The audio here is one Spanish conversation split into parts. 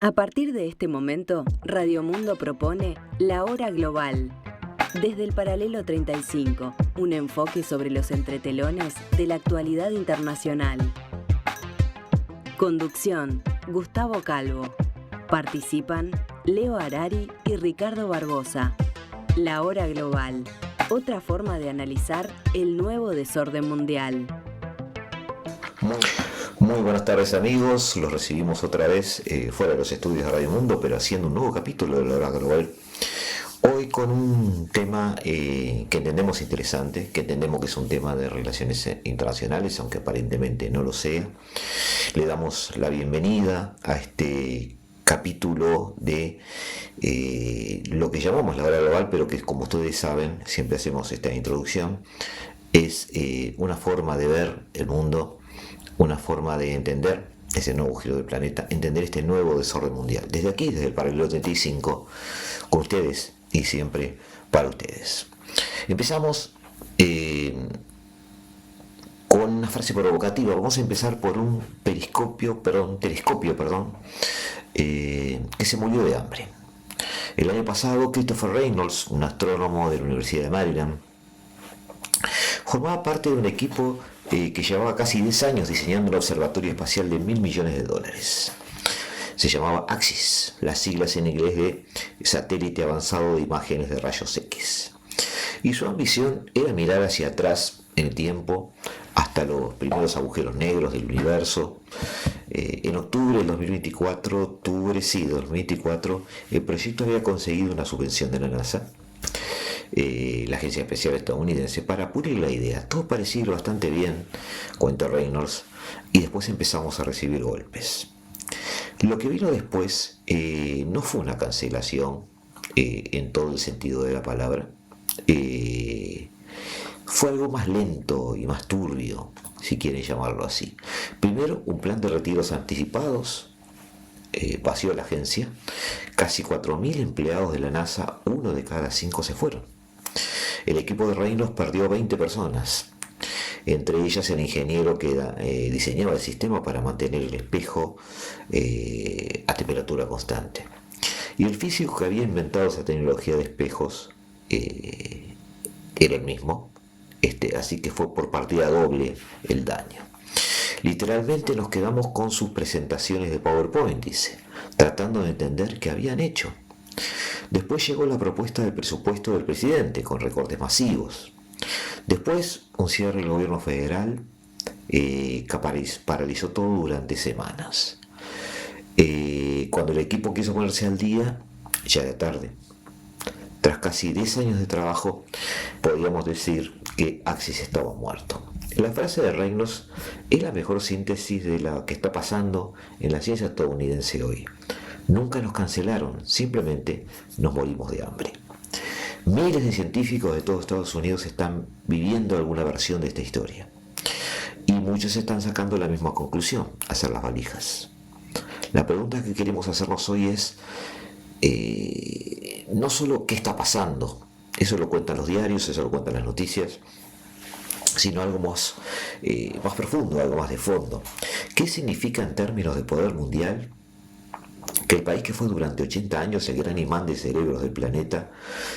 A partir de este momento, Radio Mundo propone La Hora Global. Desde el paralelo 35, un enfoque sobre los entretelones de la actualidad internacional. Conducción, Gustavo Calvo. Participan Leo Harari y Ricardo Barbosa. La Hora Global, otra forma de analizar el nuevo desorden mundial. Muy buenas tardes, amigos, los recibimos otra vez fuera de los estudios de Radio Mundo, pero haciendo un nuevo capítulo de La Hora Global. Hoy con un tema que entendemos interesante, que entendemos que es un tema de relaciones internacionales, aunque aparentemente no lo sea. Le damos la bienvenida a este capítulo de lo que llamamos La Hora Global, pero que, como ustedes saben, siempre hacemos esta introducción, es una forma de ver el mundo, una forma de entender ese nuevo giro del planeta, entender este nuevo desorden mundial. Desde aquí, desde el paralelo 35, con ustedes y siempre para ustedes. Empezamos con una frase provocativa. Vamos a empezar por un telescopio, que se murió de hambre. El año pasado, Christopher Reynolds, un astrónomo de la Universidad de Maryland, formaba parte de un equipo que llevaba casi 10 años diseñando un observatorio espacial de $1.000 millones. Se llamaba AXIS, las siglas en inglés de Satélite Avanzado de Imágenes de Rayos X. Y su ambición era mirar hacia atrás en el tiempo, hasta los primeros agujeros negros del universo. En octubre del 2024, el proyecto había conseguido una subvención de la NASA, la agencia espacial estadounidense, para pulir la idea. Todo parecía ir bastante bien, cuenta Reynolds, y después empezamos a recibir golpes. Lo que vino después no fue una cancelación en todo el sentido de la palabra. Fue algo más lento y más turbio, si quieren llamarlo así. Primero, un plan de retiros anticipados vació la agencia. Casi 4.000 empleados de la NASA, 1 de cada 5 se fueron. El equipo de Reynolds perdió 20 personas, entre ellas el ingeniero que diseñaba el sistema para mantener el espejo a temperatura constante. Y el físico que había inventado esa tecnología de espejos era el mismo, así que fue por partida doble el daño. Literalmente nos quedamos con sus presentaciones de PowerPoint, dice, tratando de entender qué habían hecho. Después llegó la propuesta del presupuesto del presidente, con recortes masivos. Después, un cierre del gobierno federal que paralizó todo durante semanas. Cuando el equipo quiso ponerse al día, ya era tarde. Tras casi 10 años de trabajo, podíamos decir que AXIS estaba muerto. La frase de Reynolds es la mejor síntesis de lo que está pasando en la ciencia estadounidense hoy. Nunca nos cancelaron, simplemente nos morimos de hambre. Miles de científicos de todo Estados Unidos están viviendo alguna versión de esta historia. Y muchos están sacando la misma conclusión, hacer las valijas. La pregunta que queremos hacernos hoy es, no solo qué está pasando, eso lo cuentan los diarios, eso lo cuentan las noticias, sino algo más profundo, algo más de fondo. ¿Qué significa en términos de poder mundial que el país que fue durante 80 años el gran imán de cerebros del planeta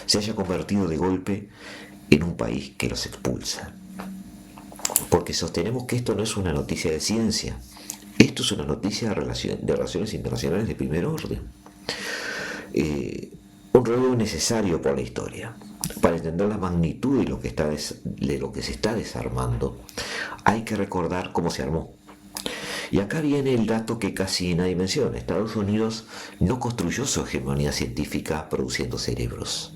se haya convertido de golpe en un país que los expulsa? Porque sostenemos que esto no es una noticia de ciencia, esto es una noticia de relaciones internacionales de primer orden. Un relevo necesario por la historia. Para entender la magnitud de lo que se está desarmando, hay que recordar cómo se armó. Y acá viene el dato que casi nadie menciona. Estados Unidos no construyó su hegemonía científica produciendo cerebros,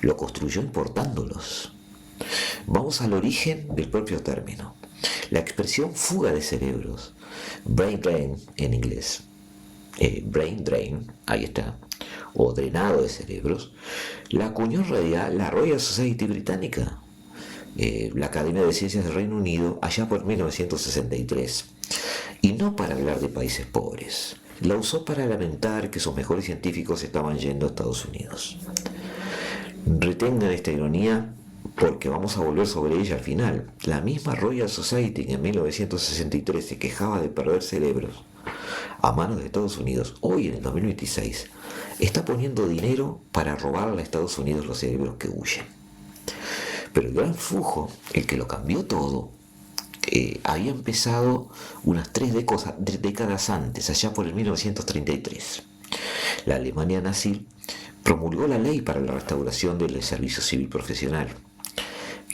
lo construyó importándolos. Vamos al origen del propio término. La expresión fuga de cerebros, brain drain en inglés, brain drain, ahí está, o drenado de cerebros, la acuñó en realidad la Royal Society británica, la Academia de Ciencias del Reino Unido, allá por 1963. Y no para hablar de países pobres, la usó para lamentar que sus mejores científicos estaban yendo a Estados Unidos. Retengan esta ironía porque vamos a volver sobre ella al final. La misma Royal Society que en 1963 se quejaba de perder cerebros, a manos de Estados Unidos, hoy en el 2026, está poniendo dinero para robarle a Estados Unidos los cerebros que huyen. Pero el gran flujo, el que lo cambió todo, había empezado unas 3 décadas antes, allá por el 1933. La Alemania nazi promulgó la ley para la restauración del servicio civil profesional,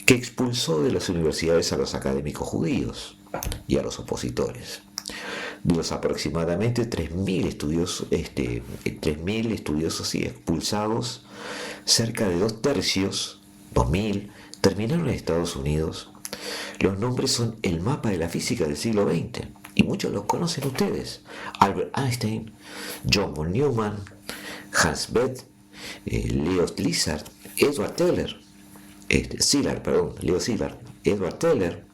que expulsó de las universidades a los académicos judíos y a los opositores. De los aproximadamente 3.000 estudiosos expulsados, cerca de 2/3, 2.000, terminaron en Estados Unidos. Los nombres son el mapa de la física del siglo XX, y muchos los conocen ustedes: Albert Einstein, John von Neumann, Hans Bethe, Leo Szilard, Edward Teller, Edward Teller,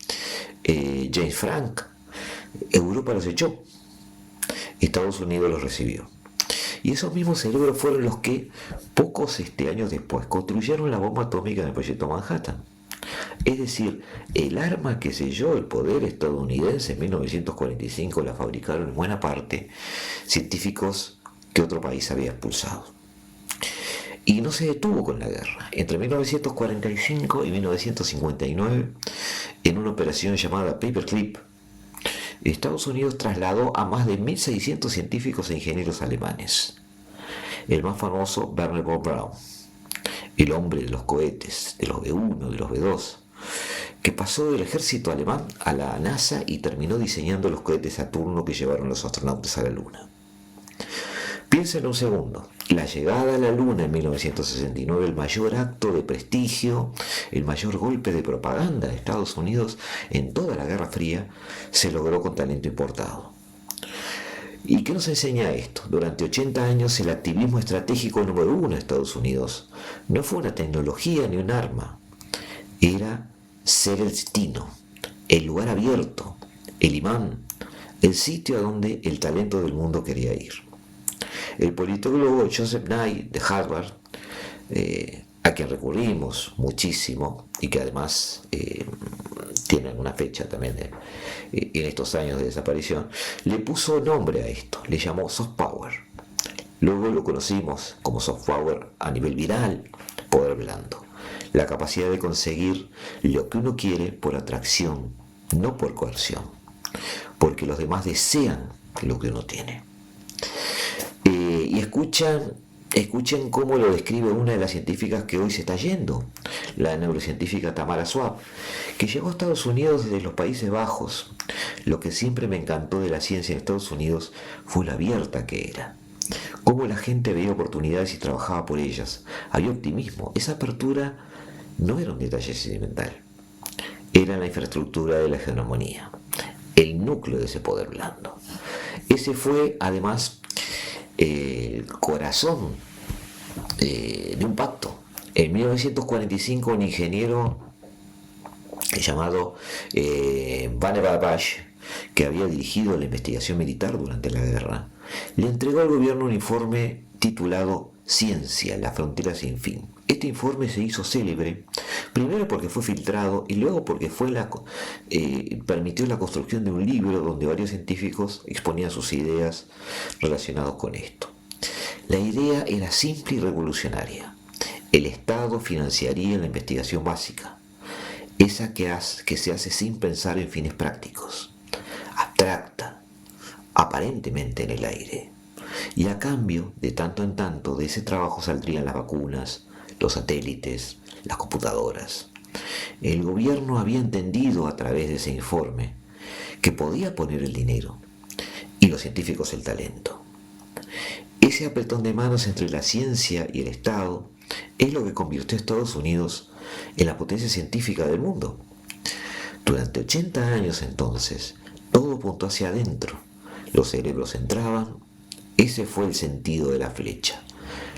James Franck. Europa los echó, Estados Unidos los recibió. Y esos mismos cerebros fueron los que, pocos años después, construyeron la bomba atómica en el proyecto Manhattan. Es decir, el arma que selló el poder estadounidense en 1945 la fabricaron en buena parte científicos que otro país había expulsado. Y no se detuvo con la guerra. Entre 1945 y 1959, en una operación llamada Paperclip, Estados Unidos trasladó a más de 1.600 científicos e ingenieros alemanes. El más famoso, Wernher von Braun, el hombre de los cohetes, de los B-1, de los B-2, que pasó del ejército alemán a la NASA y terminó diseñando los cohetes Saturno que llevaron a los astronautas a la Luna. Piensen un segundo, la llegada a la Luna en 1969, el mayor acto de prestigio, el mayor golpe de propaganda de Estados Unidos en toda la Guerra Fría, se logró con talento importado. ¿Y qué nos enseña esto? Durante 80 años el activismo estratégico número 1 de Estados Unidos no fue una tecnología ni un arma, era ser el destino, el lugar abierto, el imán, el sitio a donde el talento del mundo quería ir. El politólogo Joseph Nye de Harvard, a quien recurrimos muchísimo y que además tiene una fecha también en estos años de desaparición, le puso nombre a esto, le llamó soft power. Luego lo conocimos como soft power a nivel viral, poder blando, la capacidad de conseguir lo que uno quiere por atracción, no por coerción, porque los demás desean lo que uno tiene. Y escuchen cómo lo describe una de las científicas que hoy se está yendo, la neurocientífica Tamara Schwab, que llegó a Estados Unidos desde los Países Bajos. Lo que siempre me encantó de la ciencia en Estados Unidos fue lo abierta que era, cómo la gente veía oportunidades y trabajaba por ellas, había optimismo. Esa apertura no era un detalle sentimental, era la infraestructura de la hegemonía, el núcleo de ese poder blando. Ese fue además el corazón de un pacto. En 1945 un ingeniero llamado Vannevar Bush, que había dirigido la investigación militar durante la guerra, le entregó al gobierno un informe titulado Ciencia, la frontera sin fin. Este informe se hizo célebre, primero porque fue filtrado y luego porque permitió la construcción de un libro donde varios científicos exponían sus ideas relacionadas con esto. La idea era simple y revolucionaria. El Estado financiaría la investigación básica, esa que se hace sin pensar en fines prácticos, abstracta, aparentemente en el aire. Y a cambio, de tanto en tanto, de ese trabajo saldrían las vacunas, los satélites, las computadoras. El gobierno había entendido a través de ese informe que podía poner el dinero y los científicos el talento. Ese apretón de manos entre la ciencia y el Estado es lo que convirtió a Estados Unidos en la potencia científica del mundo. Durante 80 años entonces, todo apuntó hacia adentro. Los cerebros entraban. Ese fue el sentido de la flecha.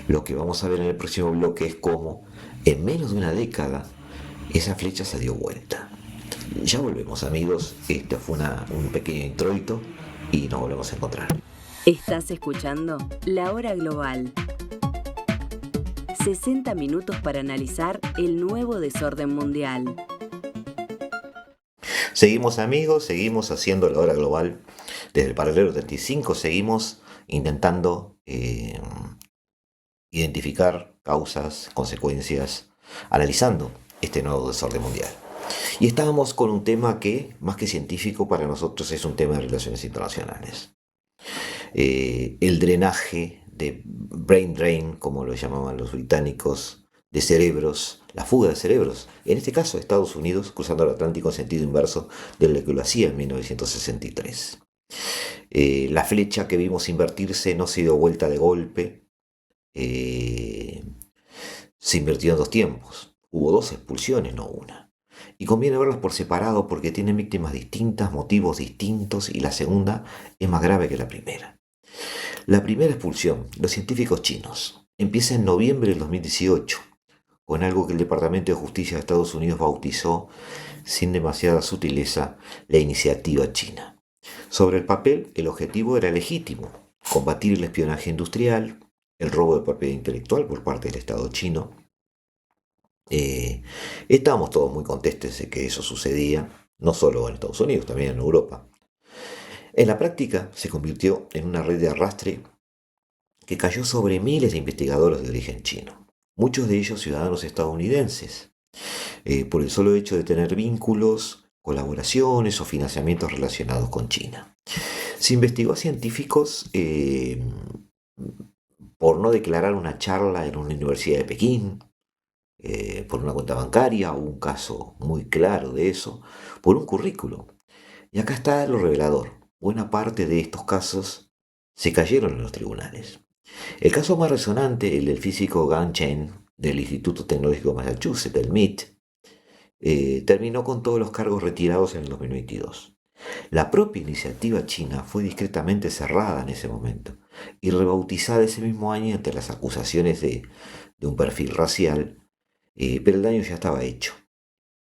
Lo que vamos a ver en el próximo bloque es cómo, en menos de una década, esa flecha se dio vuelta. Ya volvemos, amigos. Este fue un pequeño introito y nos volvemos a encontrar. Estás escuchando La Hora Global. 60 minutos para analizar el nuevo desorden mundial. Seguimos, amigos, seguimos haciendo La Hora Global Desde el paralelo 35 seguimos intentando identificar causas, consecuencias, analizando este nuevo desorden mundial. Y estábamos con un tema que, más que científico, para nosotros es un tema de relaciones internacionales. El drenaje de brain drain, como lo llamaban los británicos, de cerebros, la fuga de cerebros, en este caso Estados Unidos cruzando el Atlántico en sentido inverso de lo que lo hacía en 1963. La flecha que vimos invertirse no se dio vuelta de golpe, se invirtió en 2 tiempos. Hubo 2 expulsiones, no una. Y conviene verlas por separado porque tienen víctimas distintas, motivos distintos, y la segunda es más grave que la primera. La primera expulsión, los científicos chinos, empieza en noviembre del 2018, con algo que el Departamento de Justicia de Estados Unidos bautizó, sin demasiada sutileza, la iniciativa china. Sobre el papel, el objetivo era legítimo: combatir el espionaje industrial, el robo de propiedad intelectual por parte del Estado chino. Estábamos todos muy contentos de que eso sucedía, no solo en Estados Unidos, también en Europa. En la práctica se convirtió en una red de arrastre que cayó sobre miles de investigadores de origen chino, muchos de ellos ciudadanos estadounidenses, por el solo hecho de tener vínculos, colaboraciones o financiamientos relacionados con China. Se investigó a científicos por no declarar una charla en una universidad de Pekín, por una cuenta bancaria, hubo un caso muy claro de eso, por un currículo. Y acá está lo revelador: buena parte de estos casos se cayeron en los tribunales. El caso más resonante, el del físico Gang Chen, del Instituto Tecnológico de Massachusetts, del MIT, terminó con todos los cargos retirados en el 2022. La propia iniciativa china fue discretamente cerrada en ese momento y rebautizada ese mismo año ante las acusaciones de un perfil racial, pero el daño ya estaba hecho.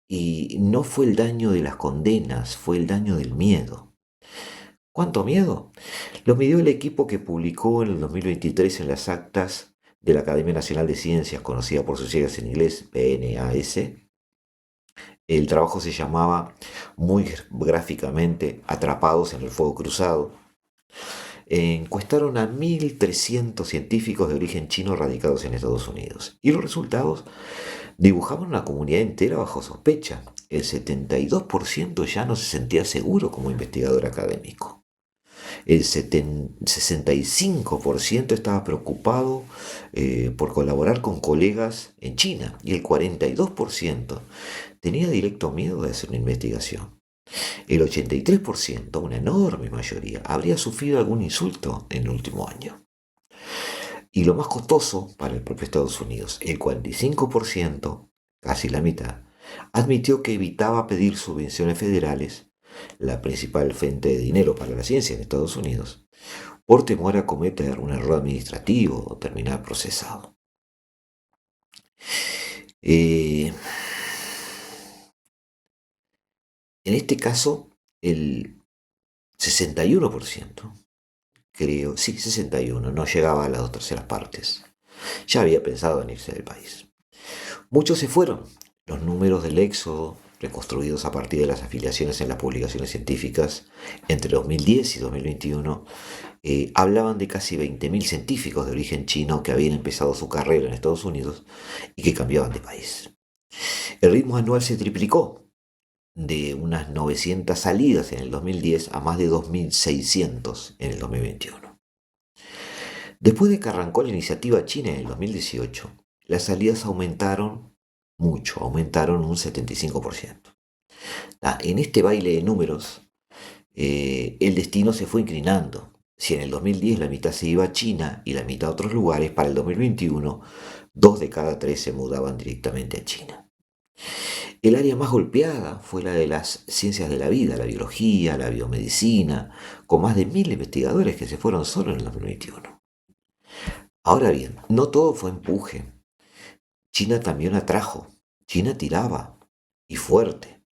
Y no fue el daño de las condenas, fue el daño del miedo. ¿Cuánto miedo? Lo midió el equipo que publicó en el 2023 en las actas de la Academia Nacional de Ciencias, conocida por sus siglas en inglés, PNAS. El trabajo se llamaba muy gráficamente Atrapados en el Fuego Cruzado. Encuestaron a 1.300 científicos de origen chino radicados en Estados Unidos, y los resultados dibujaban una comunidad entera bajo sospecha. El 72% ya no se sentía seguro como investigador académico. El 65% estaba preocupado por colaborar con colegas en China, y el 42% tenía directo miedo de hacer una investigación. El 83%, una enorme mayoría, habría sufrido algún insulto en el último año. Y lo más costoso para el propio Estados Unidos, el 45%, casi la mitad, admitió que evitaba pedir subvenciones federales, la principal fuente de dinero para la ciencia en Estados Unidos, por temor a cometer un error administrativo o terminar procesado. En este caso, el 61%, creo, sí, 61%, no llegaba a las 2/3 partes, ya había pensado en irse del país. Muchos se fueron. Los números del éxodo, reconstruidos a partir de las afiliaciones en las publicaciones científicas entre 2010 y 2021, hablaban de casi 20.000 científicos de origen chino que habían empezado su carrera en Estados Unidos y que cambiaban de país. El ritmo anual se triplicó, de unas 900 salidas en el 2010 a más de 2.600 en el 2021. Después de que arrancó la iniciativa china en el 2018, las salidas aumentaron mucho, aumentaron un 75%. En este baile de números, el destino se fue inclinando. Si en el 2010 la mitad se iba a China y la mitad a otros lugares, para el 2021, 2 de cada 3 se mudaban directamente a China. El área más golpeada fue la de las ciencias de la vida, la biología, la biomedicina, con más de 1.000 investigadores que se fueron solo en el 2021. Ahora bien, no todo fue empuje. China también atrajo, China tiraba, y fuerte.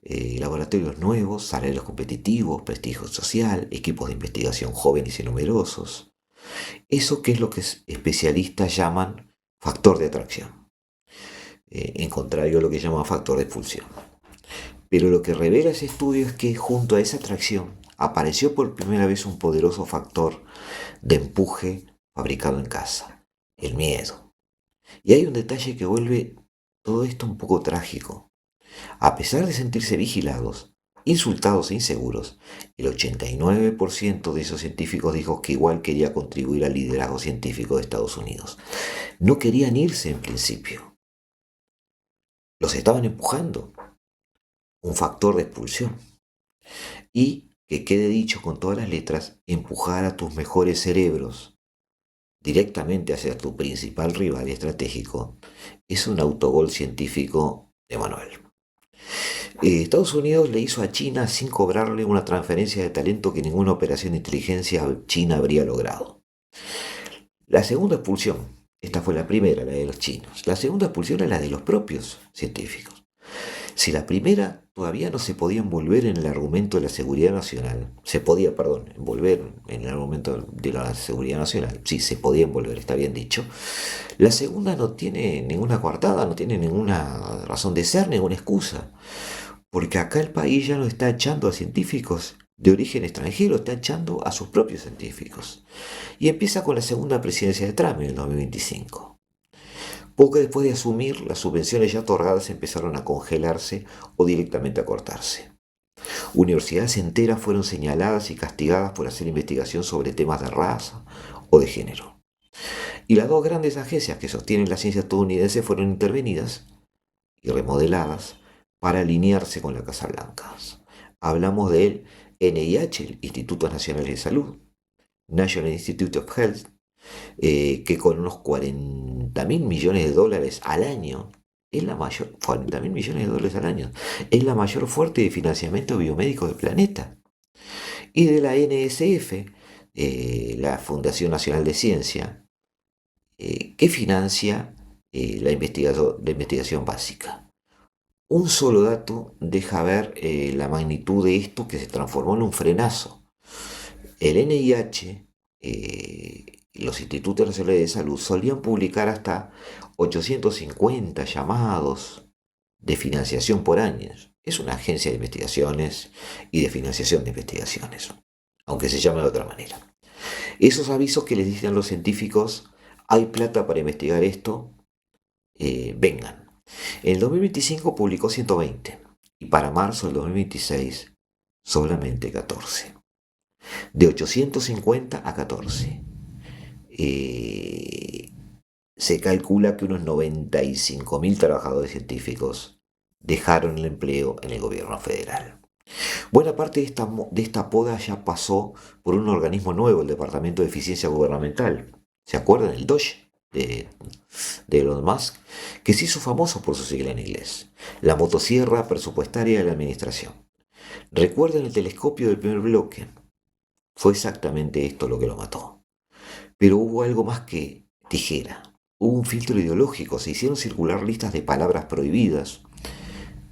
Laboratorios nuevos, salarios competitivos, prestigio social, equipos de investigación jóvenes y numerosos. Eso que es lo que especialistas llaman factor de atracción, en contrario a lo que llaman factor de expulsión. Pero lo que revela ese estudio es que junto a esa atracción apareció por primera vez un poderoso factor de empuje fabricado en casa, el miedo. Y hay un detalle que vuelve todo esto un poco trágico. A pesar de sentirse vigilados, insultados e inseguros, el 89% de esos científicos dijo que igual quería contribuir al liderazgo científico de Estados Unidos. No querían irse en principio. Los estaban empujando. Un factor de expulsión. Y que quede dicho con todas las letras, empujar a tus mejores cerebros directamente hacia tu principal rival estratégico es un autogol científico de Manuel. Estados Unidos le hizo a China sin cobrarle una transferencia de talento que ninguna operación de inteligencia china habría logrado. La segunda expulsión, esta fue la primera, la de los chinos. La segunda expulsión era la de los propios científicos. Si la primera todavía no se podía envolver en el argumento de la seguridad nacional, envolver en el argumento de la seguridad nacional, sí, se podía envolver, está bien dicho. La segunda no tiene ninguna coartada, no tiene ninguna razón de ser, ninguna excusa. Porque acá el país ya no está echando a científicos de origen extranjero, está echando a sus propios científicos. Y empieza con la segunda presidencia de Trump en el 2025. Poco después de asumir, las subvenciones ya otorgadas empezaron a congelarse o directamente a cortarse. Universidades enteras fueron señaladas y castigadas por hacer investigación sobre temas de raza o de género. Y las dos grandes agencias que sostienen la ciencia estadounidense fueron intervenidas y remodeladas para alinearse con la Casa Blanca. Hablamos del NIH, el Instituto Nacional de Salud, National Institute of Health, que con unos 40.000 millones de dólares al año, es la mayor, 40.000 millones de dólares al año, es la mayor fuente de financiamiento biomédico del planeta. Y de la NSF, la Fundación Nacional de Ciencia, que financia la investigación básica. Un solo dato deja ver la magnitud de esto que se transformó en un frenazo. El NIH, los institutos nacionales de salud solían publicar hasta 850 llamados de financiación por año. Es una agencia de investigaciones y de financiación de investigaciones, aunque se llame de otra manera. Esos avisos que les dicen a los científicos, hay plata para investigar esto, vengan. En el 2025 publicó 120 y para marzo del 2026 solamente 14. De 850 a 14. Se calcula que unos 95.000 trabajadores científicos dejaron el empleo en el gobierno federal. Buena parte de esta poda ya pasó por un organismo nuevo, el Departamento de Eficiencia Gubernamental. ¿Se acuerdan? El DOGE de Elon Musk, que se hizo famoso por su sigla en inglés. La motosierra presupuestaria de la administración. ¿Recuerdan el telescopio del primer bloque? Fue exactamente esto lo que lo mató. Pero hubo algo más que tijera. Hubo un filtro ideológico, se hicieron circular listas de palabras prohibidas,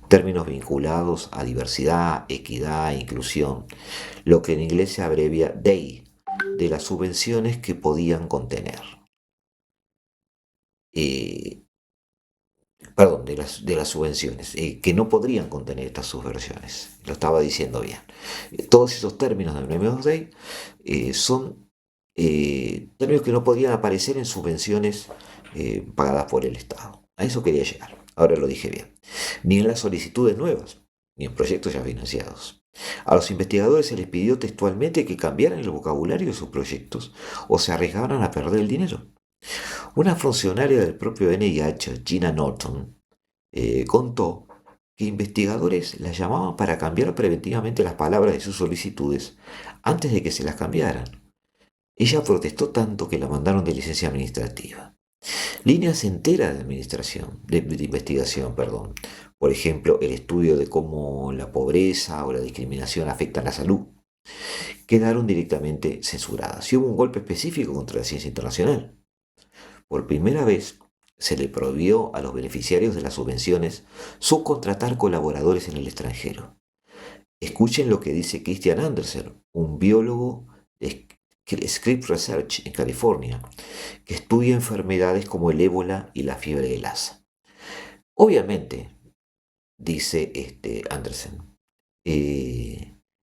términos vinculados a diversidad, equidad e inclusión, lo que en inglés se abrevia DEI, de las subvenciones que podían contener. De las subvenciones, que no podrían contener estas subvenciones. Lo estaba diciendo bien. Todos esos términos del M2D son términos que no podían aparecer en subvenciones pagadas por el Estado. A eso quería llegar. Ahora lo dije bien. Ni en las solicitudes nuevas, ni en proyectos ya financiados. A los investigadores se les pidió textualmente que cambiaran el vocabulario de sus proyectos o se arriesgaran a perder el dinero. Una funcionaria del propio NIH, Gina Norton, contó que investigadores la llamaban para cambiar preventivamente las palabras de sus solicitudes antes de que se las cambiaran. Ella protestó tanto que la mandaron de licencia administrativa. Líneas enteras de investigación. Por ejemplo, el estudio de cómo la pobreza o la discriminación afectan la salud, quedaron directamente censuradas. Y hubo un golpe específico contra la ciencia internacional. Por primera vez se le prohibió a los beneficiarios de las subvenciones subcontratar colaboradores en el extranjero. Escuchen lo que dice Christian Andersen, un biólogo de Scripps Research en California, que estudia enfermedades como el ébola y la fiebre de Lassa. Obviamente, dice Andersen,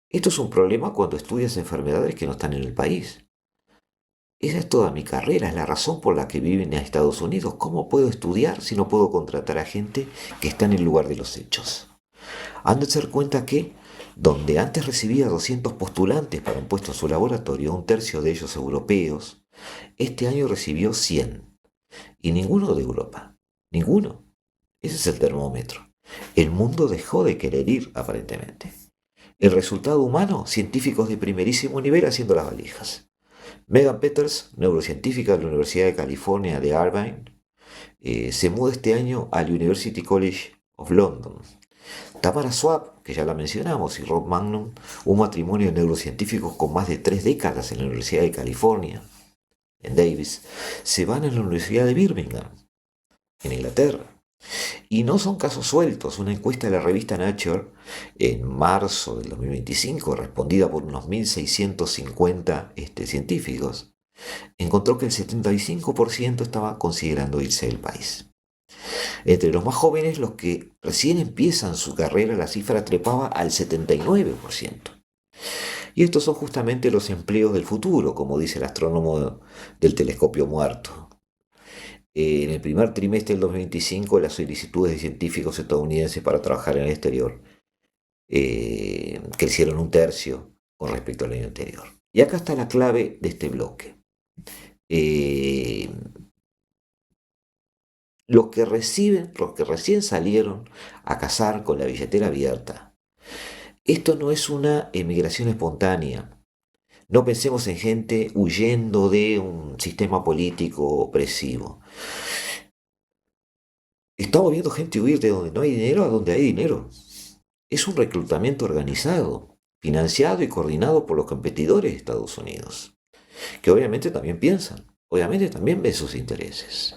Esto es un problema cuando estudias enfermedades que no están en el país. Esa es toda mi carrera, es la razón por la que viven en Estados Unidos. ¿Cómo puedo estudiar si no puedo contratar a gente que está en el lugar de los hechos? Han de dar cuenta que, donde antes recibía 200 postulantes para un puesto en su laboratorio, un tercio de ellos europeos, este año recibió 100. Y ninguno de Europa. Ninguno. Ese es el termómetro. El mundo dejó de querer ir, aparentemente. El resultado humano, científicos de primerísimo nivel haciendo las valijas. Megan Peters, neurocientífica de la Universidad de California de Irvine, se muda este año al University College of London. Tamara Swab, que ya la mencionamos, y Rob Magnum, un matrimonio de neurocientíficos con más de 3 décadas en la Universidad de California, en Davis, se van a la Universidad de Birmingham, en Inglaterra. Y no son casos sueltos. Una encuesta de la revista Nature en marzo del 2025, respondida por unos 1.650 científicos, encontró que el 75% estaba considerando irse del país. Entre los más jóvenes, los que recién empiezan su carrera, la cifra trepaba al 79%. Y estos son justamente los empleos del futuro, como dice el astrónomo del telescopio muerto. En el primer trimestre del 2025, las solicitudes de científicos estadounidenses para trabajar en el exterior crecieron un tercio con respecto al año anterior. Y acá está la clave de este bloque. Los que recién salieron a cazar con la billetera abierta, esto no es una emigración espontánea. No pensemos en gente huyendo de un sistema político opresivo. Estamos viendo gente huir de donde no hay dinero a donde hay dinero. Es un reclutamiento organizado, financiado y coordinado por los competidores de Estados Unidos, que obviamente también piensan, obviamente también ven sus intereses.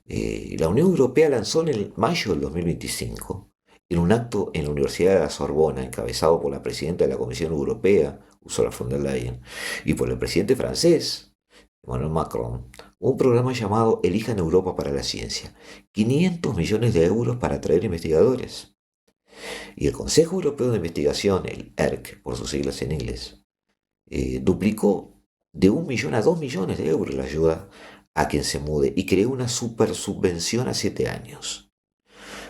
La Unión Europea lanzó en el mayo del 2025, en un acto en la Universidad de la Sorbona, encabezado por la presidenta de la Comisión Europea, Ursula von der Leyen, y por el presidente francés, Emmanuel Macron, un programa llamado Elijan Europa para la Ciencia, 500 millones de euros para atraer investigadores. Y el Consejo Europeo de Investigación, el ERC, por sus siglas en inglés, duplicó de 1 millón a 2 millones de euros la ayuda a quien se mude y creó una super subvención a 7 años.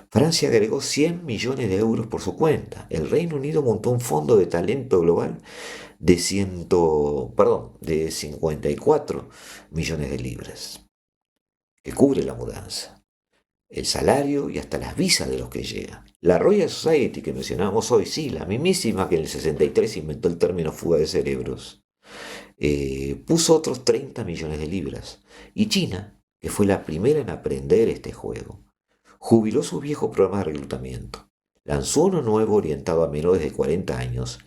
Francia agregó 100 millones de euros por su cuenta. El Reino Unido montó un fondo de talento global de 54 millones de libras, que cubre la mudanza, el salario y hasta las visas de los que llegan. La Royal Society que mencionábamos hoy, sí, la mismísima que en el 63 inventó el término fuga de cerebros, puso otros 30 millones de libras. Y China, que fue la primera en aprender este juego, jubiló su viejo programa de reclutamiento, lanzó uno nuevo orientado a menores de 40 años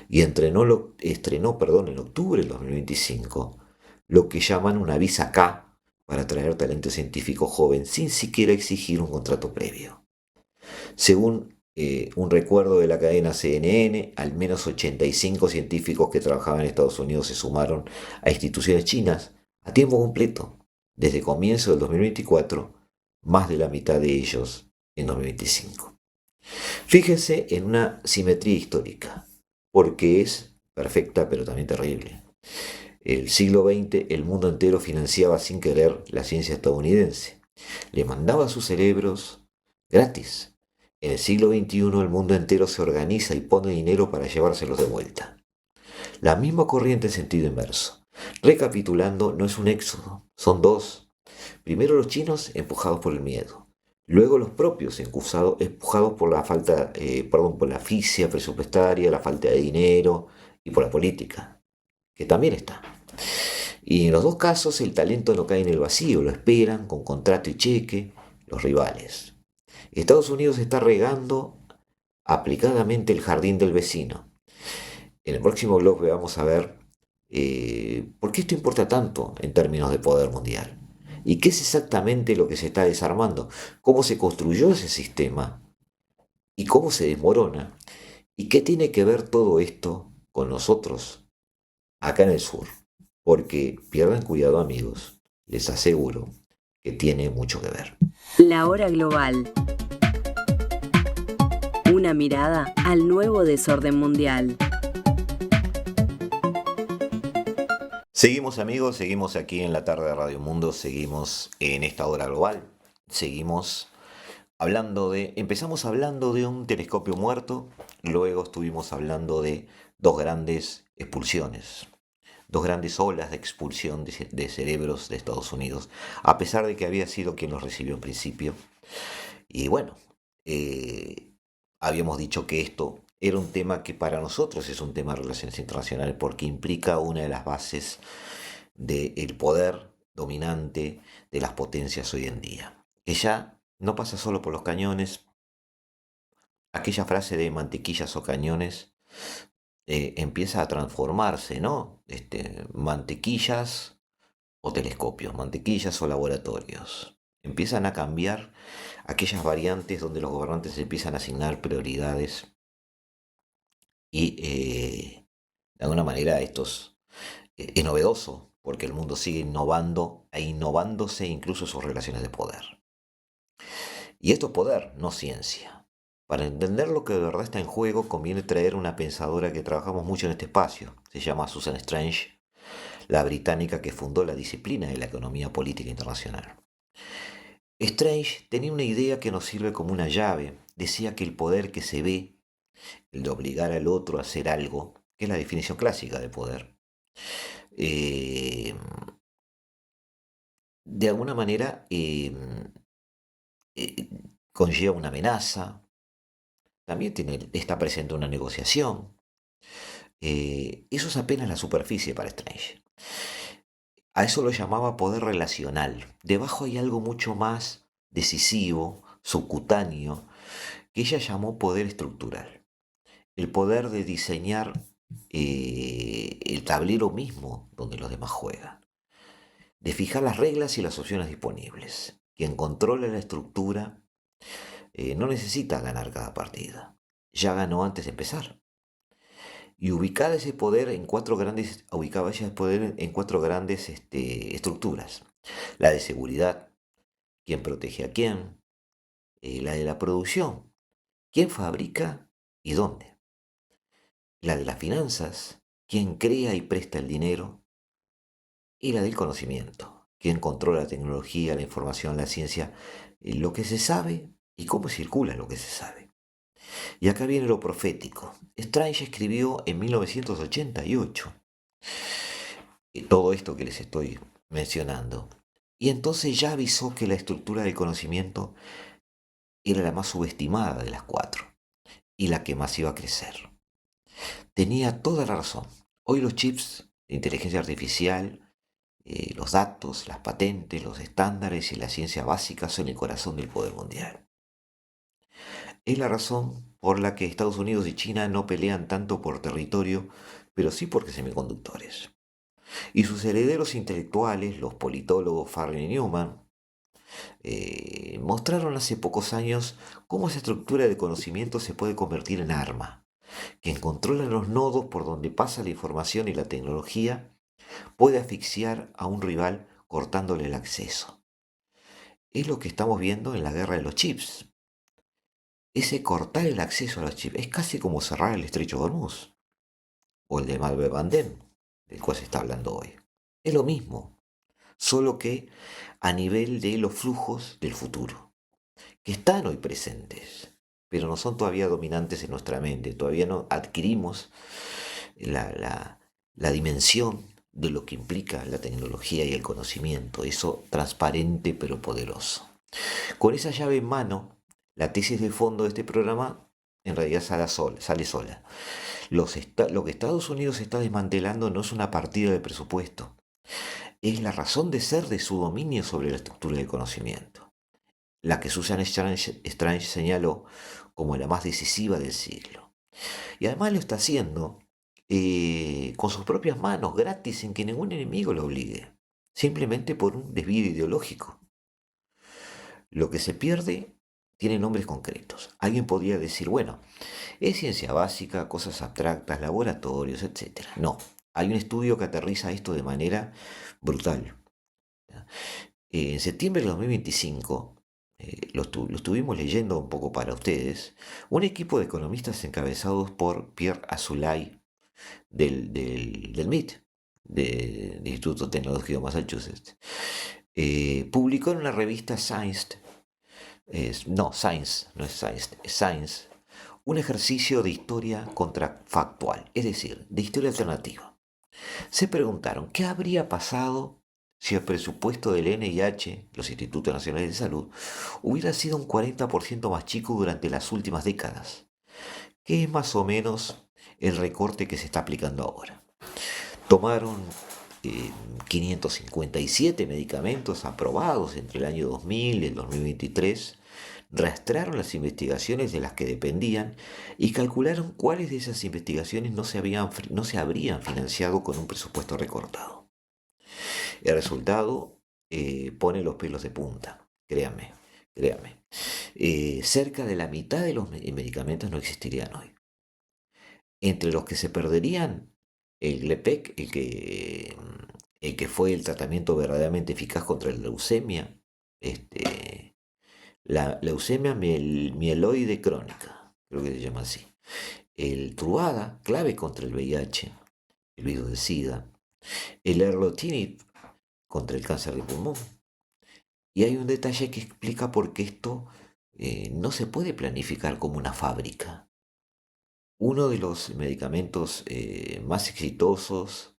y estrenó en octubre del 2025 lo que llaman una visa K para atraer talento científico joven sin siquiera exigir un contrato previo. Según un recuerdo de la cadena CNN, al menos 85 científicos que trabajaban en Estados Unidos se sumaron a instituciones chinas a tiempo completo desde comienzo del 2024, más de la mitad de ellos en 2025. Fíjense en una simetría histórica, porque es perfecta pero también terrible. El siglo XX el mundo entero financiaba sin querer la ciencia estadounidense. Le mandaba sus cerebros gratis. En el siglo XXI el mundo entero se organiza y pone dinero para llevárselos de vuelta. La misma corriente en sentido inverso. Recapitulando, no es un éxodo, son dos. Primero los chinos empujados por el miedo. Luego los propios empujados por la por la asfixia presupuestaria, la falta de dinero y por la política, que también está. Y en los dos casos el talento no cae en el vacío, lo esperan con contrato y cheque los rivales. Estados Unidos está regando aplicadamente el jardín del vecino. En el próximo blog vamos a ver por qué esto importa tanto en términos de poder mundial. ¿Y qué es exactamente lo que se está desarmando? ¿Cómo se construyó ese sistema? ¿Y cómo se desmorona? ¿Y qué tiene que ver todo esto con nosotros acá en el sur? Porque pierdan cuidado, amigos, les aseguro que tiene mucho que ver. La hora global. Una mirada al nuevo desorden mundial. Seguimos amigos, seguimos aquí en la tarde de Radio Mundo, seguimos en esta hora global, seguimos empezamos hablando de un telescopio muerto, luego estuvimos hablando de dos grandes expulsiones, dos grandes olas de expulsión de cerebros de Estados Unidos, a pesar de que había sido quien los recibió en principio. Y bueno, eh, habíamos dicho que esto era un tema que para nosotros es un tema de relaciones internacionales porque implica una de las bases del poder dominante de las potencias hoy en día, que ya no pasa solo por los cañones. Aquella frase de mantequillas o cañones empieza a transformarse, ¿no? Mantequillas o telescopios, mantequillas o laboratorios. Empiezan a cambiar aquellas variantes donde los gobernantes empiezan a asignar prioridades y de alguna manera es novedoso porque el mundo sigue innovando e innovándose incluso sus relaciones de poder. Y esto es poder, no ciencia. Para entender lo que de verdad está en juego conviene traer una pensadora que trabajamos mucho en este espacio. Se llama Susan Strange, la británica que fundó la disciplina de la economía política internacional. Strange tenía una idea que nos sirve como una llave. Decía que el poder que se ve, el de obligar al otro a hacer algo, que es la definición clásica de poder, eh, de alguna manera eh, conlleva una amenaza, también está presente una negociación. Eso es apenas la superficie para Strange. A eso lo llamaba poder relacional. Debajo hay algo mucho más decisivo, subcutáneo, que ella llamó poder estructural. El poder de diseñar el tablero mismo donde los demás juegan. De fijar las reglas y las opciones disponibles. Quien controla la estructura no necesita ganar cada partida. Ya ganó antes de empezar. Y ubicaba ese poder en cuatro grandes estructuras. La de seguridad, quién protege a quién. La de la producción, quién fabrica y dónde. La de las finanzas, quién crea y presta el dinero. Y la del conocimiento, quién controla la tecnología, la información, la ciencia, lo que se sabe y cómo circula lo que se sabe. Y acá viene lo profético. Strange escribió en 1988 todo esto que les estoy mencionando. Y entonces ya avisó que la estructura del conocimiento era la más subestimada de las cuatro y la que más iba a crecer. Tenía toda la razón. Hoy los chips de inteligencia artificial, los datos, las patentes, los estándares y la ciencia básica son el corazón del poder mundial. Es la razón por la que Estados Unidos y China no pelean tanto por territorio, pero sí por semiconductores. Y sus herederos intelectuales, los politólogos Farley y Newman, mostraron hace pocos años cómo esa estructura de conocimiento se puede convertir en arma. Quien controla los nodos por donde pasa la información y la tecnología puede asfixiar a un rival cortándole el acceso. Es lo que estamos viendo en la guerra de los chips. Ese cortar el acceso a los chips es casi como cerrar el estrecho de Hormuz o el de Malvé Bandem, del cual se está hablando hoy. Es lo mismo, solo que a nivel de los flujos del futuro, que están hoy presentes, pero no son todavía dominantes en nuestra mente, todavía no adquirimos la dimensión de lo que implica la tecnología y el conocimiento, eso transparente pero poderoso. Con esa llave en mano, la tesis de fondo de este programa en realidad sale sola. Lo que Estados Unidos está desmantelando no es una partida de presupuesto, es la razón de ser de su dominio sobre la estructura del conocimiento, la que Susan Strange señaló como la más decisiva del siglo. Y además lo está haciendo con sus propias manos, gratis, sin que ningún enemigo lo obligue, simplemente por un desvío ideológico. Lo que se pierde tiene nombres concretos. Alguien podría decir, bueno, es ciencia básica, cosas abstractas, laboratorios, etc. No, hay un estudio que aterriza esto de manera brutal. En septiembre del 2025, lo estuvimos leyendo un poco para ustedes, un equipo de economistas encabezados por Pierre Azoulay del MIT, del Instituto Tecnológico de Massachusetts, publicó en una revista Science, no, Science, no es Science, es Science, un ejercicio de historia contrafactual, es decir, de historia alternativa. Se preguntaron qué habría pasado si el presupuesto del NIH, los Institutos Nacionales de Salud, hubiera sido un 40% más chico durante las últimas décadas, que es más o menos el recorte que se está aplicando ahora. Tomaron 557 medicamentos aprobados entre el año 2000 y el 2023, rastrearon las investigaciones de las que dependían y calcularon cuáles de esas investigaciones no se habrían financiado con un presupuesto recortado. El resultado pone los pelos de punta, créanme. Cerca de la mitad de los medicamentos no existirían hoy. Entre los que se perderían, el Glepec, el que fue el tratamiento verdaderamente eficaz contra la leucemia, la leucemia mieloide crónica, creo que se llama así. El Truvada, clave contra el VIH, el virus de SIDA. El Erlotinib, contra el cáncer de pulmón. Y hay un detalle que explica por qué esto no se puede planificar como una fábrica. Uno de los medicamentos más exitosos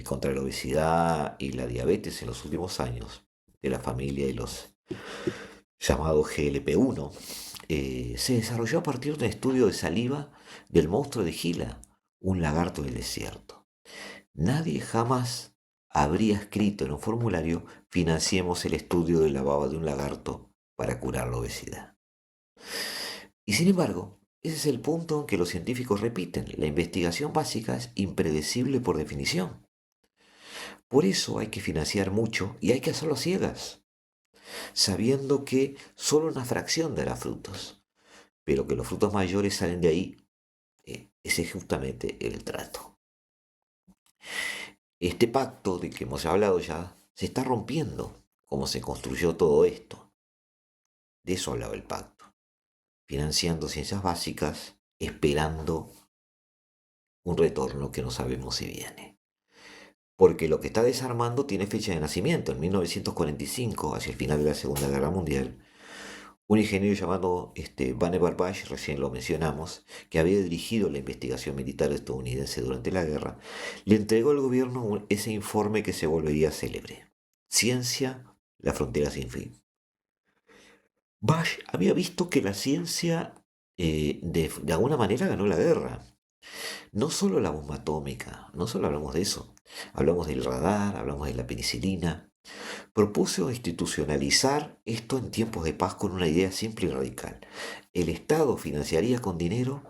contra la obesidad y la diabetes en los últimos años, de la familia de los llamados GLP-1, se desarrolló a partir de un estudio de saliva del monstruo de Gila, un lagarto del desierto. Nadie jamás habría escrito en un formulario: financiemos el estudio de la baba de un lagarto para curar la obesidad. Y sin embargo, ese es el punto en que los científicos repiten: la investigación básica es impredecible por definición. Por eso hay que financiar mucho y hay que hacerlo a ciegas, sabiendo que solo una fracción dará frutos, pero que los frutos mayores salen de ahí. Ese es justamente el trato. Este pacto del que hemos hablado ya se está rompiendo, como se construyó todo esto. De eso hablaba el pacto. Financiando ciencias básicas, esperando un retorno que no sabemos si viene. Porque lo que está desarmando tiene fecha de nacimiento. En 1945, hacia el final de la Segunda Guerra Mundial, un ingeniero llamado Vannevar Bush, recién lo mencionamos, que había dirigido la investigación militar estadounidense durante la guerra, le entregó al gobierno ese informe que se volvería célebre: Ciencia, la frontera sin fin. Bush había visto que la ciencia de alguna manera ganó la guerra. No solo la bomba atómica, no solo hablamos de eso, hablamos del radar, hablamos de la penicilina. Propuso institucionalizar esto en tiempos de paz con una idea simple y radical: el Estado financiaría con dinero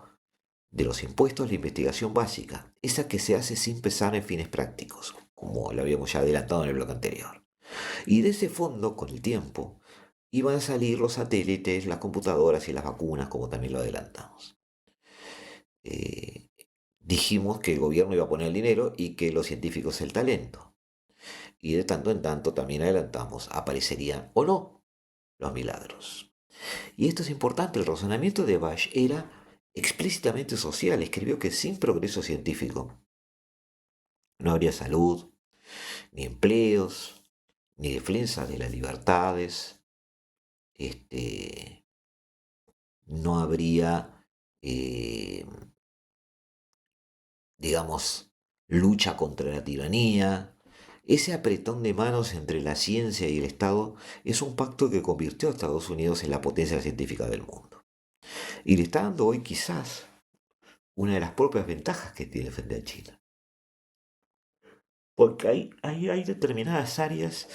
de los impuestos la investigación básica, esa que se hace sin pensar en fines prácticos, como lo habíamos ya adelantado en el bloque anterior. Y de ese fondo, con el tiempo, iban a salir los satélites, las computadoras y las vacunas, como también lo adelantamos. Dijimos que el gobierno iba a poner el dinero y que los científicos el talento. Y de tanto en tanto también adelantamos: aparecerían o no los milagros. Y esto es importante: el razonamiento de Bush era explícitamente social. Escribió que sin progreso científico no habría salud, ni empleos, ni defensa de las libertades. No habría, digamos, lucha contra la tiranía. Ese apretón de manos entre la ciencia y el Estado es un pacto que convirtió a Estados Unidos en la potencia científica del mundo. Y le está dando hoy quizás una de las propias ventajas que tiene frente a China. Porque hay determinadas áreas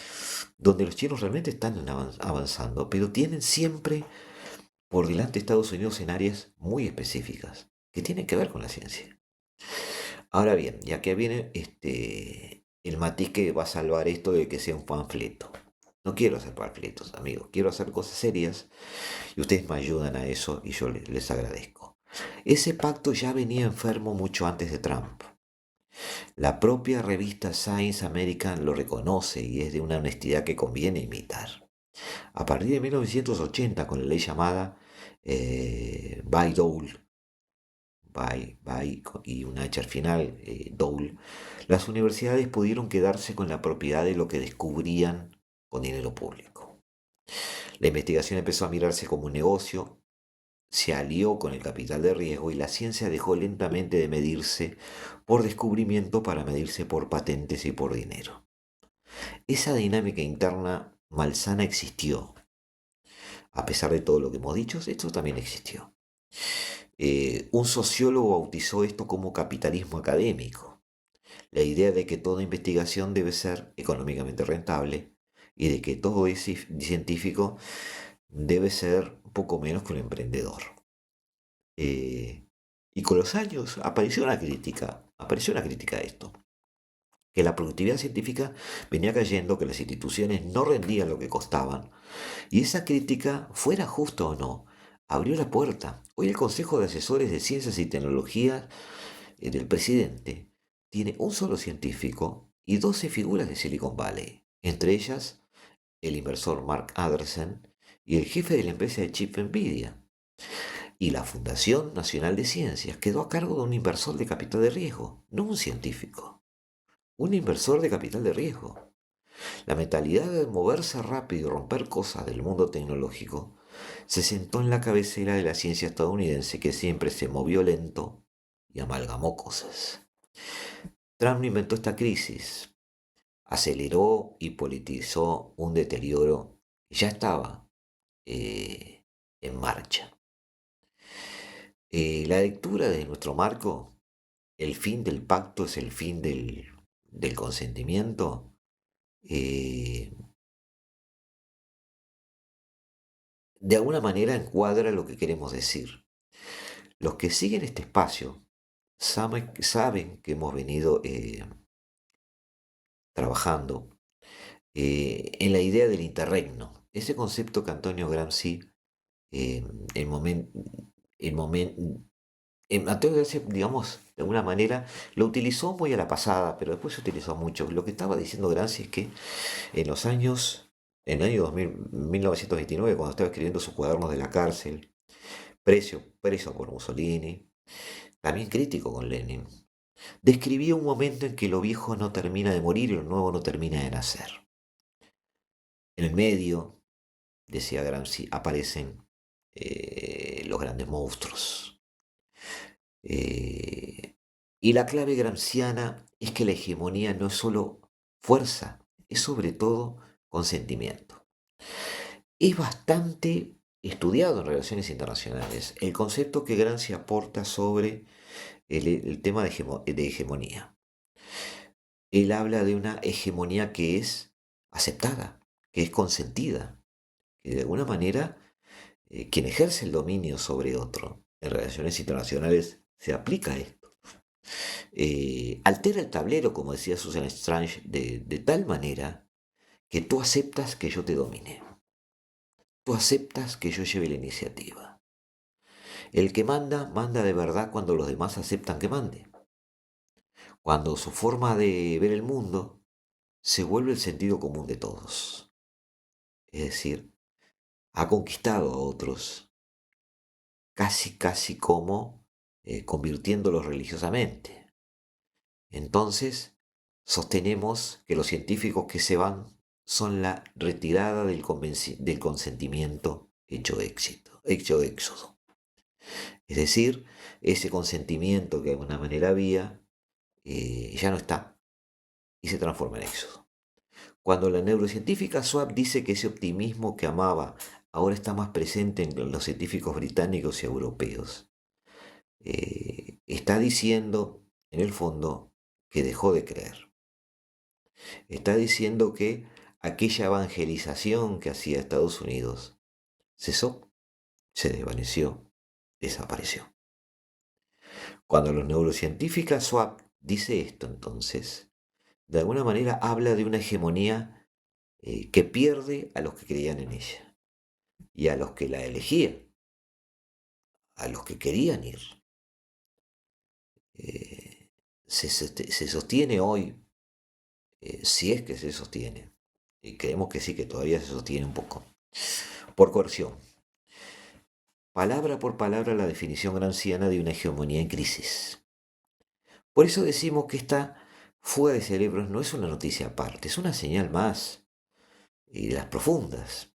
donde los chinos realmente están avanzando, pero tienen siempre por delante Estados Unidos en áreas muy específicas que tienen que ver con la ciencia. Ahora bien, ya que viene el matiz que va a salvar esto de que sea un panfleto. No quiero hacer panfletos, amigos. Quiero hacer cosas serias y ustedes me ayudan a eso y yo les agradezco. Ese pacto ya venía enfermo mucho antes de Trump. La propia revista Science American lo reconoce y es de una honestidad que conviene imitar. A partir de 1980, con la ley llamada Bayh-Dole, by y una H al final, Dole, las universidades pudieron quedarse con la propiedad de lo que descubrían con dinero público. La investigación empezó a mirarse como un negocio, se alió con el capital de riesgo y la ciencia dejó lentamente de medirse por descubrimiento para medirse por patentes y por dinero. Esa dinámica interna malsana existió. A pesar de todo lo que hemos dicho, esto también existió. Un sociólogo bautizó esto como capitalismo académico, la idea de que toda investigación debe ser económicamente rentable y de que todo ese científico debe ser poco menos que un emprendedor. Y con los años apareció una crítica a esto, que la productividad científica venía cayendo, que las instituciones no rendían lo que costaban, y esa crítica, fuera justa o no, abrió la puerta. Hoy el Consejo de Asesores de Ciencias y Tecnologías del presidente tiene un solo científico y 12 figuras de Silicon Valley, entre ellas el inversor Mark Anderson y el jefe de la empresa de chip Nvidia. Y la Fundación Nacional de Ciencias quedó a cargo de un inversor de capital de riesgo, no un científico, un inversor de capital de riesgo. La mentalidad de moverse rápido y romper cosas del mundo tecnológico se sentó en la cabecera de la ciencia estadounidense, que siempre se movió lento y amalgamó cosas. Trump inventó esta crisis, aceleró y politizó un deterioro que ya estaba en marcha. La lectura de nuestro marco, el fin del pacto es el fin del consentimiento, de alguna manera encuadra lo que queremos decir. Los que siguen este espacio saben que hemos venido trabajando en la idea del interregno, ese concepto que Antonio Gramsci, el momento, Antonio Gramsci, digamos, de alguna manera, lo utilizó muy a la pasada, pero después se utilizó mucho. Lo que estaba diciendo Gramsci es que en el año 2000, 1929, cuando estaba escribiendo sus cuadernos de la cárcel, preso por Mussolini, también crítico con Lenin, describía un momento en que lo viejo no termina de morir y lo nuevo no termina de nacer. En el medio, decía Gramsci, aparecen los grandes monstruos. Y la clave gramsciana es que la hegemonía no es solo fuerza, es sobre todo consentimiento. Es bastante estudiado en relaciones internacionales el concepto que Gramsci aporta sobre el tema de hegemonía. Él habla de una hegemonía que es aceptada, que es consentida, que de alguna manera quien ejerce el dominio sobre otro en relaciones internacionales se aplica a esto. Altera el tablero, como decía Susan Strange, de tal manera que tú aceptas que yo te domine. Tú aceptas que yo lleve la iniciativa. El que manda, manda de verdad cuando los demás aceptan que mande. Cuando su forma de ver el mundo se vuelve el sentido común de todos. Es decir, ha conquistado a otros casi como convirtiéndolos religiosamente. Entonces, sostenemos que los científicos que se van son la retirada del consentimiento hecho éxodo. Es decir, ese consentimiento que de alguna manera había, ya no está y se transforma en éxodo. Cuando la neurocientífica Schwab dice que ese optimismo que amaba ahora está más presente en los científicos británicos y europeos, está diciendo, en el fondo, que dejó de creer. Está diciendo que aquella evangelización que hacía Estados Unidos cesó, se desvaneció, desapareció. Cuando la neurocientífica Schwab dice esto, entonces, de alguna manera habla de una hegemonía que pierde a los que creían en ella y a los que la elegían, a los que querían ir. Se sostiene hoy, si es que se sostiene, y creemos que sí, que todavía se sostiene un poco, por coerción. palabra por palabra la definición gramsciana de una hegemonía en crisis. Por eso decimos que esta fuga de cerebros no es una noticia aparte, es una señal más, y de las profundas,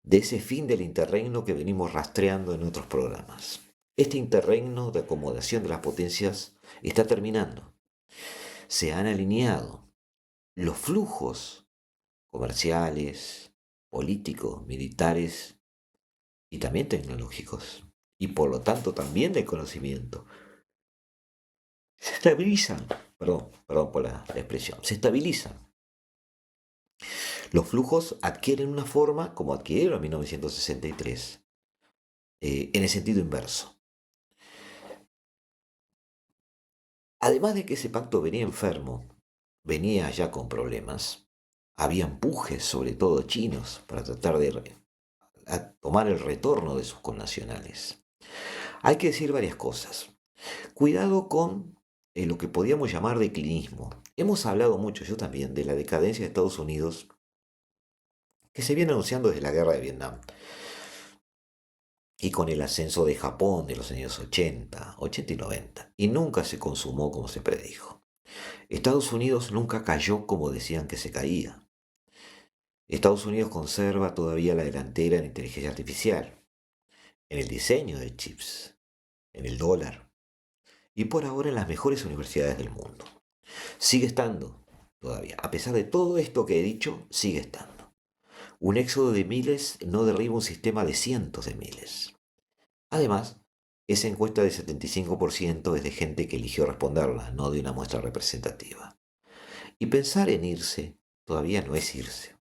de ese fin del interregno que venimos rastreando en otros programas. Este interregno de acomodación de las potencias está terminando. Se han alineado los flujos comerciales, políticos, militares y también tecnológicos, y por lo tanto también de conocimiento. Se estabilizan, perdón por la expresión, se estabilizan. Los flujos adquieren una forma como adquirieron en 1963, en el sentido inverso. Además de que ese pacto venía enfermo, venía ya con problemas, había empujes, sobre todo chinos, para tratar de tomar el retorno de sus connacionales. Hay que decir varias cosas. Cuidado con lo que podríamos llamar declinismo. Hemos hablado mucho, yo también, de la decadencia de Estados Unidos que se viene anunciando desde la guerra de Vietnam y con el ascenso de Japón de los años 80, 80 y 90, y nunca se consumó como se predijo. Estados Unidos nunca cayó como decían que se caía. Estados Unidos conserva todavía la delantera en inteligencia artificial, en el diseño de chips, en el dólar y por ahora en las mejores universidades del mundo. Sigue estando todavía, a pesar de todo esto que he dicho, sigue estando. Un éxodo de miles no derriba un sistema de cientos de miles. Además, esa encuesta de 75% es de gente que eligió responderla, no de una muestra representativa. Y pensar en irse todavía no es irse.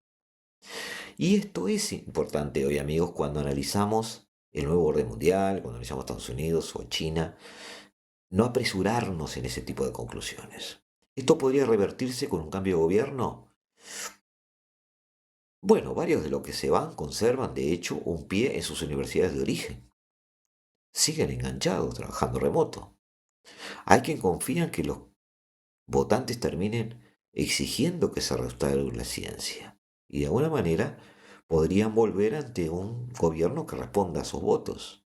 Y esto es importante hoy, amigos, cuando analizamos el nuevo orden mundial, cuando analizamos Estados Unidos o China, no apresurarnos en ese tipo de conclusiones. ¿Esto podría revertirse con un cambio de gobierno? Bueno, varios de los que se van conservan, de hecho, un pie en sus universidades de origen. Siguen enganchados, trabajando remoto. Hay quien confía en que los votantes terminen exigiendo que se restaure la ciencia. Y de alguna manera podrían volver ante un gobierno que responda a sus votos.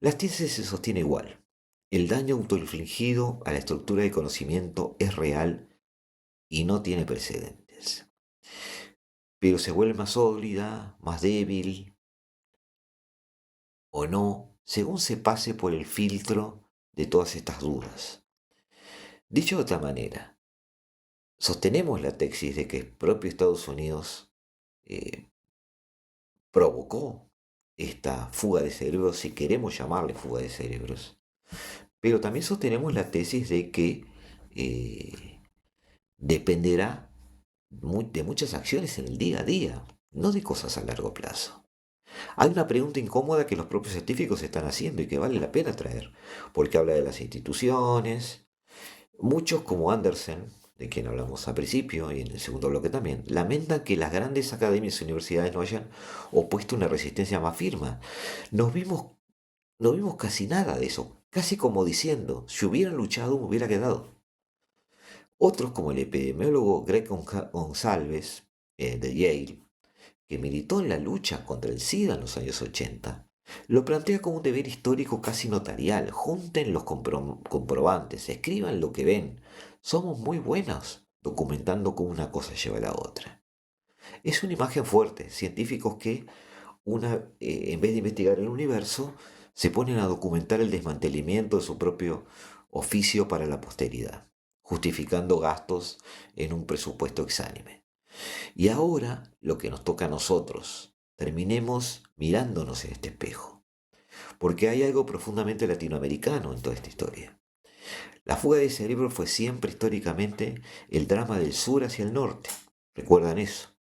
La ciencia se sostiene igual. El daño autoinfligido a la estructura de conocimiento es real y no tiene precedentes. Pero se vuelve más sólida, más débil o no, según se pase por el filtro de todas estas dudas. Dicho de otra manera, sostenemos la tesis de que el propio Estados Unidos provocó esta fuga de cerebros, si queremos llamarle fuga de cerebros, pero también sostenemos la tesis de que dependerá de muchas acciones en el día a día, no de cosas a largo plazo. Hay una pregunta incómoda que los propios científicos están haciendo y que vale la pena traer, porque habla de las instituciones. Muchos, como Andersen, de quien hablamos al principio y en el segundo bloque también, lamentan que las grandes academias y universidades no hayan opuesto una resistencia más firme. No vimos casi nada de eso, casi como diciendo, si hubieran luchado me hubiera quedado. Otros, como el epidemiólogo Greg González, de Yale, que militó en la lucha contra el SIDA en los años 80, lo plantea como un deber histórico casi notarial. Junten los comprobantes, escriban lo que ven. Somos muy buenos documentando cómo una cosa lleva a la otra. Es una imagen fuerte. Científicos que, en vez de investigar el universo, se ponen a documentar el desmantelamiento de su propio oficio para la posteridad, justificando gastos en un presupuesto exánime. Y ahora lo que nos toca a nosotros, terminemos mirándonos en este espejo, porque hay algo profundamente latinoamericano en toda esta historia. La fuga de cerebro fue siempre históricamente el drama del sur hacia el norte. ¿Recuerdan eso?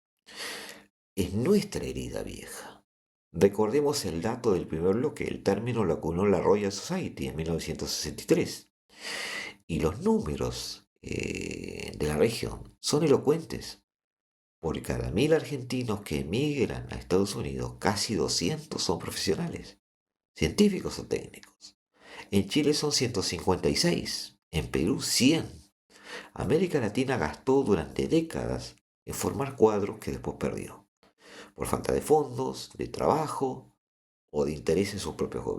Es nuestra herida vieja. Recordemos el dato del primer bloque, el término lo acuñó la Royal Society en 1963. Y los números de la región son elocuentes. Por cada 1000 argentinos que emigran a Estados Unidos, casi 200 son profesionales, científicos o técnicos. En Chile son 156, en Perú 100. América Latina gastó durante décadas en formar cuadros que después perdió, por falta de fondos, de trabajo o de intereses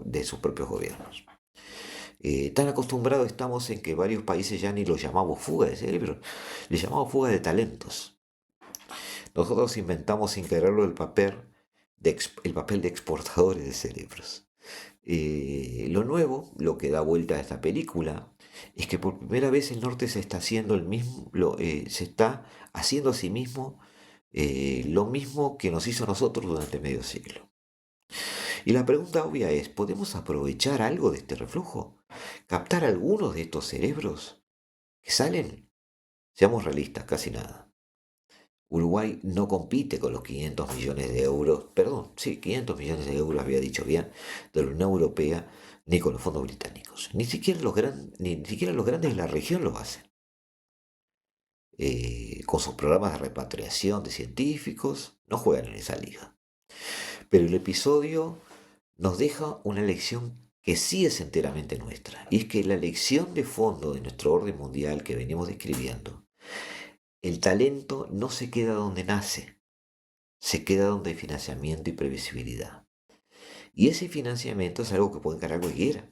de sus propios gobiernos. Tan acostumbrados estamos en que varios países ya ni lo llamamos fuga de cerebros, le llamamos fuga de talentos. Nosotros inventamos sin quererlo el papel de exportadores de cerebros. Lo nuevo, lo que da vuelta a esta película, es que por primera vez el norte se está haciendo se está haciendo a sí mismo lo mismo que nos hizo a nosotros durante medio siglo. Y la pregunta obvia es, ¿podemos aprovechar algo de este reflujo? ¿Captar algunos de estos cerebros que salen? Seamos realistas, casi nada. Uruguay no compite con los 500 millones de euros, 500 millones de euros, había dicho bien, de la Unión Europea, ni con los fondos británicos. Ni siquiera los grandes de la región lo hacen. Con sus programas de repatriación de científicos, no juegan en esa liga. Pero el episodio nos deja una lección que sí es enteramente nuestra, y es que la lección de fondo de nuestro orden mundial que venimos describiendo, el talento no se queda donde nace, se queda donde hay financiamiento y previsibilidad. Y ese financiamiento es algo que puede encarar cualquiera.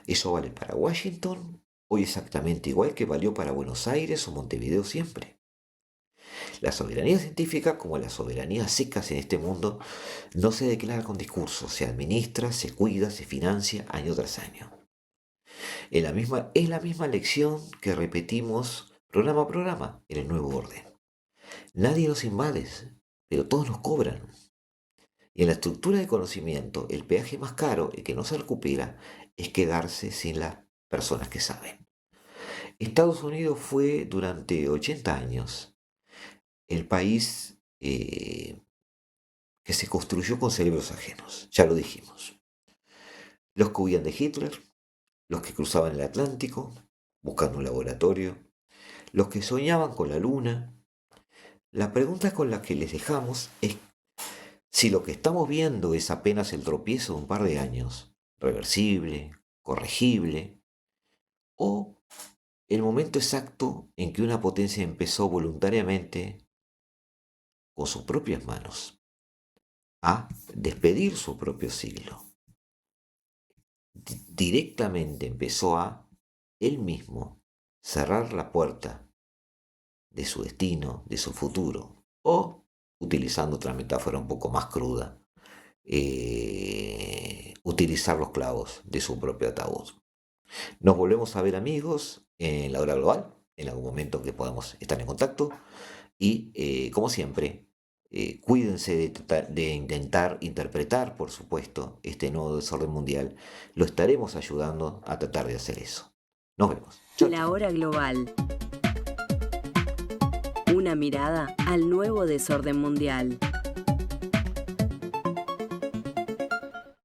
Eso vale para Washington hoy exactamente igual que valió para Buenos Aires o Montevideo siempre. La soberanía científica, como las soberanías secas en este mundo, no se declara con discursos, se administra, se cuida, se financia año tras año. Es la misma lección que repetimos programa a programa en el nuevo orden. Nadie nos invade, pero todos nos cobran. Y en la estructura de conocimiento, el peaje más caro, el que no se recupera, es quedarse sin las personas que saben. Estados Unidos fue durante 80 años el país que se construyó con cerebros ajenos, ya lo dijimos. Los que huían de Hitler, los que cruzaban el Atlántico buscando un laboratorio, los que soñaban con la luna. La pregunta con la que les dejamos es si lo que estamos viendo es apenas el tropiezo de un par de años, reversible, corregible, o el momento exacto en que una potencia empezó voluntariamente, con sus propias manos, a despedir su propio siglo. Directamente empezó a, él mismo, cerrar la puerta de su destino, de su futuro, o, utilizando otra metáfora un poco más cruda, utilizar los clavos de su propio ataúd. Nos volvemos a ver, amigos, en la hora global, en algún momento que podamos estar en contacto, y como siempre, cuídense de intentar interpretar, por supuesto, este nuevo desorden mundial. Lo estaremos ayudando a tratar de hacer eso. Nos vemos. Chau, La chau. hora global. Una mirada al nuevo desorden mundial.